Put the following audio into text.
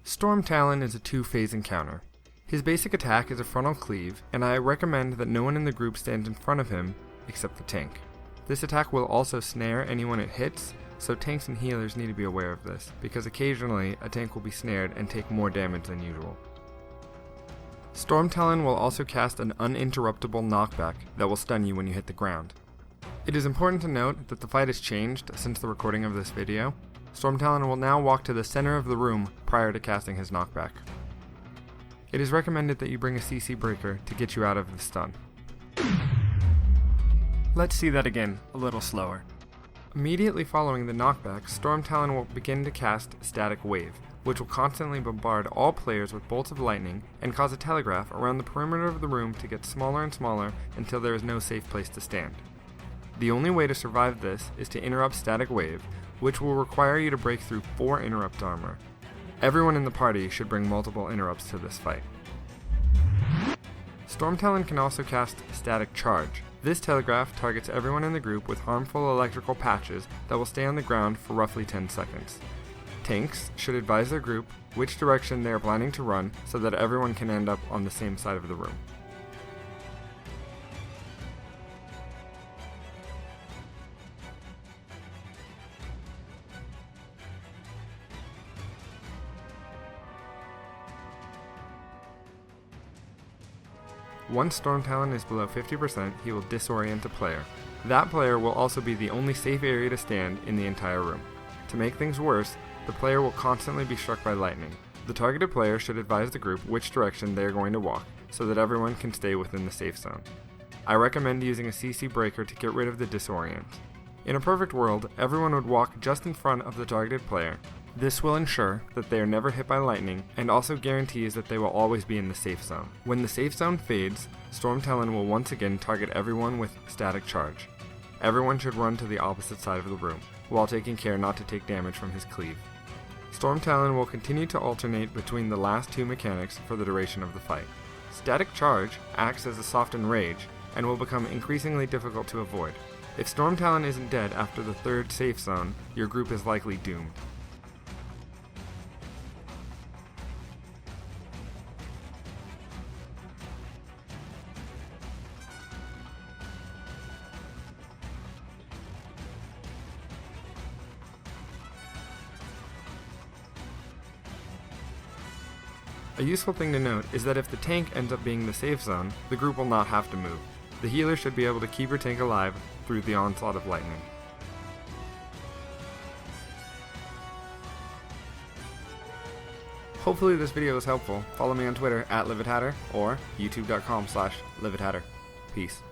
Stormtalon is a two-phase encounter. His basic attack is a frontal cleave, and I recommend that no one in the group stands in front of him except the tank. This attack will also snare anyone it hits, so tanks and healers need to be aware of this, because occasionally a tank will be snared and take more damage than usual. Stormtalon will also cast an uninterruptible knockback that will stun you when you hit the ground. It is important to note that the fight has changed since the recording of this video. Stormtalon will now walk to the center of the room prior to casting his knockback. It is recommended that you bring a CC breaker to get you out of the stun. Let's see that again, a little slower. Immediately following the knockback, Stormtalon will begin to cast Static Wave, which will constantly bombard all players with bolts of lightning and cause a telegraph around the perimeter of the room to get smaller and smaller until there is no safe place to stand. The only way to survive this is to interrupt Static Wave, which will require you to break through 4 interrupt armor. Everyone in the party should bring multiple interrupts to this fight. Stormtalon can also cast Static Charge. This telegraph targets everyone in the group with harmful electrical patches that will stay on the ground for roughly 10 seconds. Tanks should advise their group which direction they are planning to run so that everyone can end up on the same side of the room. Once Stormtalon is below 50%, he will disorient a player. That player will also be the only safe area to stand in the entire room. To make things worse, the player will constantly be struck by lightning. The targeted player should advise the group which direction they are going to walk, so that everyone can stay within the safe zone. I recommend using a CC breaker to get rid of the disorient. In a perfect world, everyone would walk just in front of the targeted player. This will ensure that they are never hit by lightning, and also guarantees that they will always be in the safe zone. When the safe zone fades, Stormtalon will once again target everyone with Static Charge. Everyone should run to the opposite side of the room, while taking care not to take damage from his cleave. Stormtalon will continue to alternate between the last two mechanics for the duration of the fight. Static Charge acts as a soften rage, and will become increasingly difficult to avoid. If Stormtalon isn't dead after the third safe zone, your group is likely doomed. A useful thing to note is that if the tank ends up being the safe zone, the group will not have to move. The healer should be able to keep your tank alive through the onslaught of lightning. Hopefully this video was helpful. Follow me on Twitter @LividHatter or youtube.com/LividHatter. Peace.